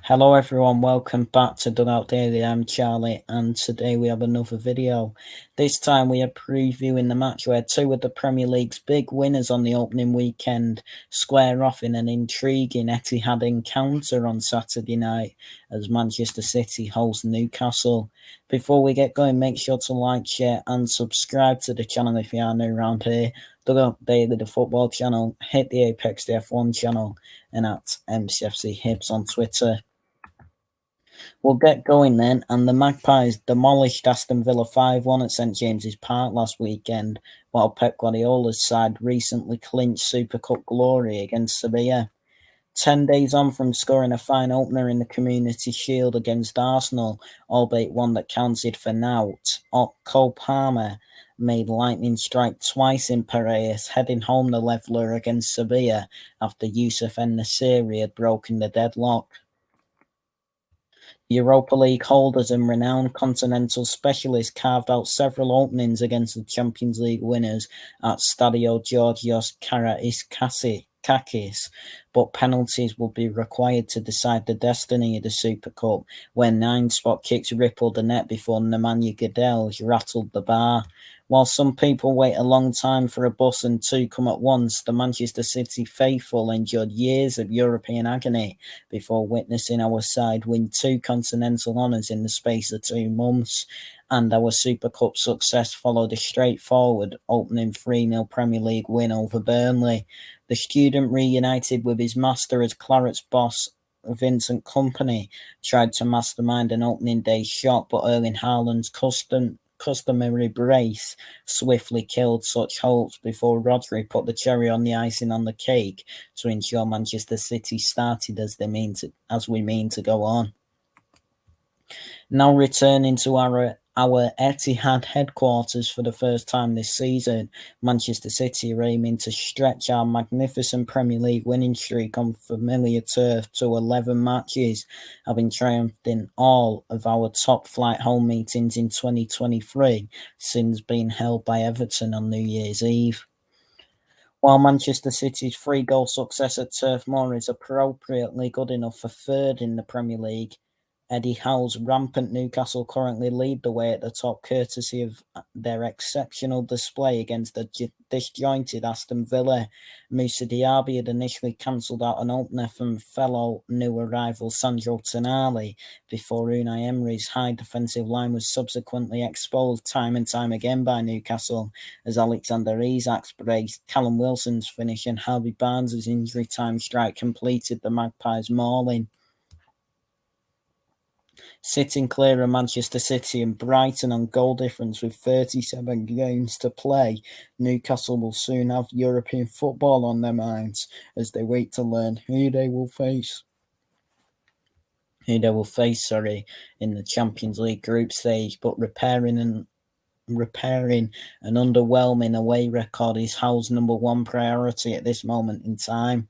Hello everyone, welcome back to Dugout Daily. I'm Charlie and today we have another video. This time we are previewing the match where two of the Premier League's big winners on the opening weekend square off in an intriguing Etihad encounter on Saturday night as Manchester City host Newcastle. Before we get going, make sure to like, share and subscribe to the channel if you are new around here. Dugout Daily, the football channel, hit the Apex, the F1 channel and at MCFC Hibs on Twitter. We'll get going then, and the Magpies demolished Aston Villa 5-1 at St James's Park last weekend, while Pep Guardiola's side recently clinched Super Cup glory against Sevilla. 10 days on from scoring a fine opener in the Community Shield against Arsenal, albeit one that counted for naught, Cole Palmer made lightning strike twice in Piraeus, heading home the leveller against Sevilla after Youssef En-Nesyri had broken the deadlock. Europa League holders and renowned continental specialists carved out several openings against the Champions League winners at Stadio Georgios Karaïskakis, but penalties will be required to decide the destiny of the Super Cup, where 9 spot kicks rippled the net before Nemanja Guedes rattled the bar. While some people wait a long time for a bus and 2 come at once, the Manchester City faithful endured years of European agony before witnessing our side win 2 continental honours in the space of 2 months, and our Super Cup success followed a straightforward opening 3-0 Premier League win over Burnley. The student reunited with his master as Claret's boss Vincent Kompany tried to mastermind an opening day shot, but Erling Haaland's customary brace swiftly killed such hopes before Rodri put the cherry on the icing on the cake to ensure Manchester City started as we mean to go on. Now returning to our Etihad headquarters for the first time this season, Manchester City are aiming to stretch our magnificent Premier League winning streak on familiar turf to 11 matches, having triumphed in all of our top-flight home meetings in 2023 since being held by Everton on New Year's Eve. While Manchester City's 3-goal success at Turf Moor is appropriately good enough for third in the Premier League, Eddie Howe's rampant Newcastle currently lead the way at the top, courtesy of their exceptional display against the disjointed Aston Villa. Moussa Diaby had initially cancelled out an opener from fellow new arrival Sandro Tonali before Unai Emery's high defensive line was subsequently exposed time and time again by Newcastle, as Alexander Isak's brace, Callum Wilson's finish and Harvey Barnes' injury time strike completed the Magpies' mauling. Sitting clear of Manchester City and Brighton on goal difference with 37 games to play, Newcastle will soon have European football on their minds as they wait to learn who they will face in the Champions League group stage. But repairing an underwhelming away record is Hull's number one priority at this moment in time.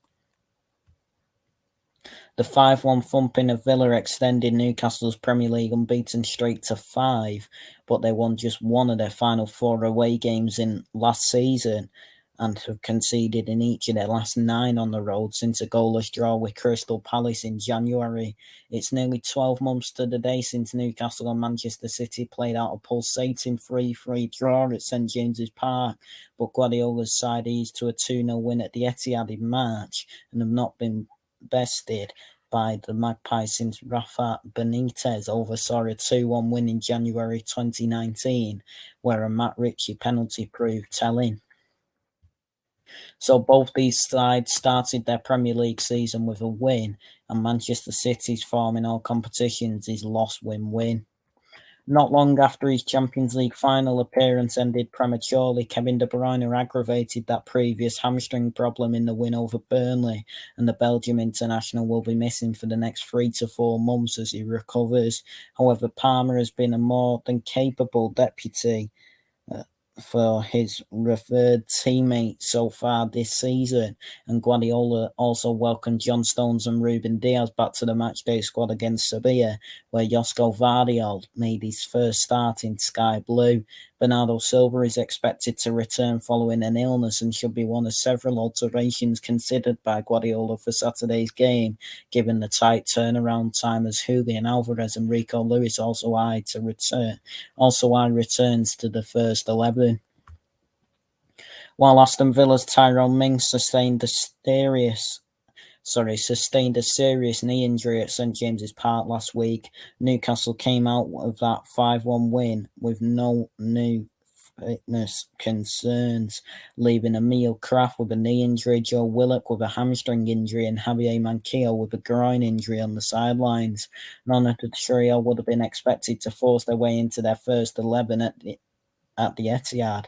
The 5-1 thumping of Villa extended Newcastle's Premier League unbeaten streak to 5, but they won just one of their final 4 away games in last season and have conceded in each of their last 9 on the road since a goalless draw with Crystal Palace in January. It's nearly 12 months to the day since Newcastle and Manchester City played out a pulsating 3-3 draw at St James's Park, but Guardiola's side eased to a 2-0 win at the Etihad in March and have not been bested by the Magpies since Rafa Benitez oversaw a 2-1 win in January 2019, where a Matt Ritchie penalty proved telling. So both these sides started their Premier League season with a win, and Manchester City's form in all competitions is loss-win-win. Not long after his Champions League final appearance ended prematurely, Kevin De Bruyne aggravated that previous hamstring problem in the win over Burnley, and the Belgium international will be missing for the next 3 to 4 months as he recovers. However, Palmer has been a more than capable deputy for his revered teammate so far this season, and Guardiola also welcomed John Stones and Ruben Diaz back to the matchday squad against Sevilla, where Josko Vardiol made his first start in Sky Blue. Bernardo Silva is expected to return following an illness and should be one of several alterations considered by Guardiola for Saturday's game, given the tight turnaround time, as Julian Alvarez and Rico Lewis also eyed to return. Returns to the first 11. While Aston Villa's Tyrone Mings sustained a serious knee injury at St James's Park last week, Newcastle came out of that 5-1 win with no new fitness concerns, leaving Emil Kraft with a knee injury, Joe Willock with a hamstring injury, and Javier Manquillo with a groin injury on the sidelines. None of the trio would have been expected to force their way into their first 11 at the Etihad,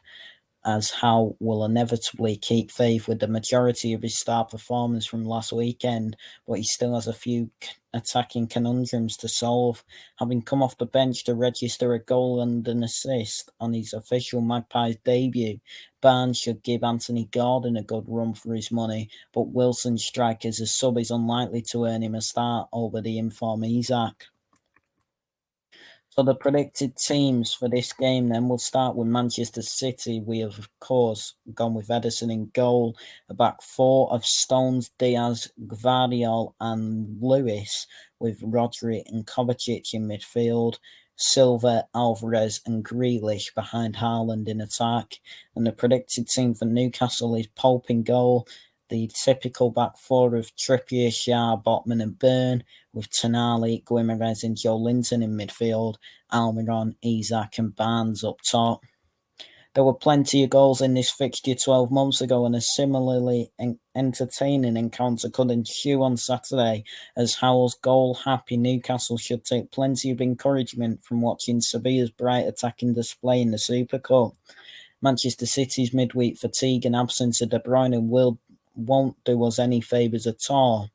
as Howe will inevitably keep faith with the majority of his star performance from last weekend, but he still has a few attacking conundrums to solve. Having come off the bench to register a goal and an assist on his official Magpies debut, Barnes should give Anthony Gordon a good run for his money, but Wilson's strike as a sub is unlikely to earn him a start over the informed Isak. So the predicted teams for this game then, we'll start with Manchester City. We have, of course, gone with Ederson in goal, a back four of Stones, Diaz, Gvardiol and Lewis, with Rodri and Kovacic in midfield, Silva, Alvarez and Grealish behind Haaland in attack. And the predicted team for Newcastle is Pope in goal, the typical back four of Trippier, Schär, Botman and Byrne, with Tonali, Guimaraes and Joe Linton in midfield, Almiron, Isak and Barnes up top. There were plenty of goals in this fixture 12 months ago, and a similarly entertaining encounter could ensue on Saturday, as Howell's goal-happy Newcastle should take plenty of encouragement from watching Sevilla's bright attacking display in the Super Cup. Manchester City's midweek fatigue and absence of De Bruyne won't do us any favours at all,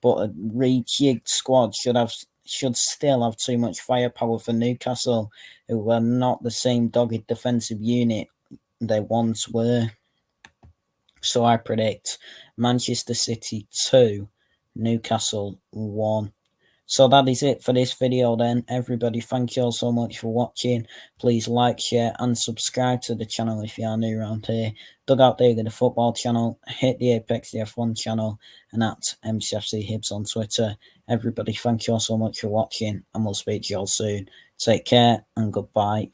but a rejigged squad should still have too much firepower for Newcastle, who are not the same dogged defensive unit they once were. So I predict Manchester City 2, Newcastle 1. So that is it for this video then. Everybody, thank you all so much for watching. Please like, share and subscribe to the channel if you are new around here. Dugout Daily, the football channel. Hit the Apex the F1 channel, and at MCFC Hibs on Twitter. Everybody, thank you all so much for watching, and we'll speak to you all soon. Take care and goodbye.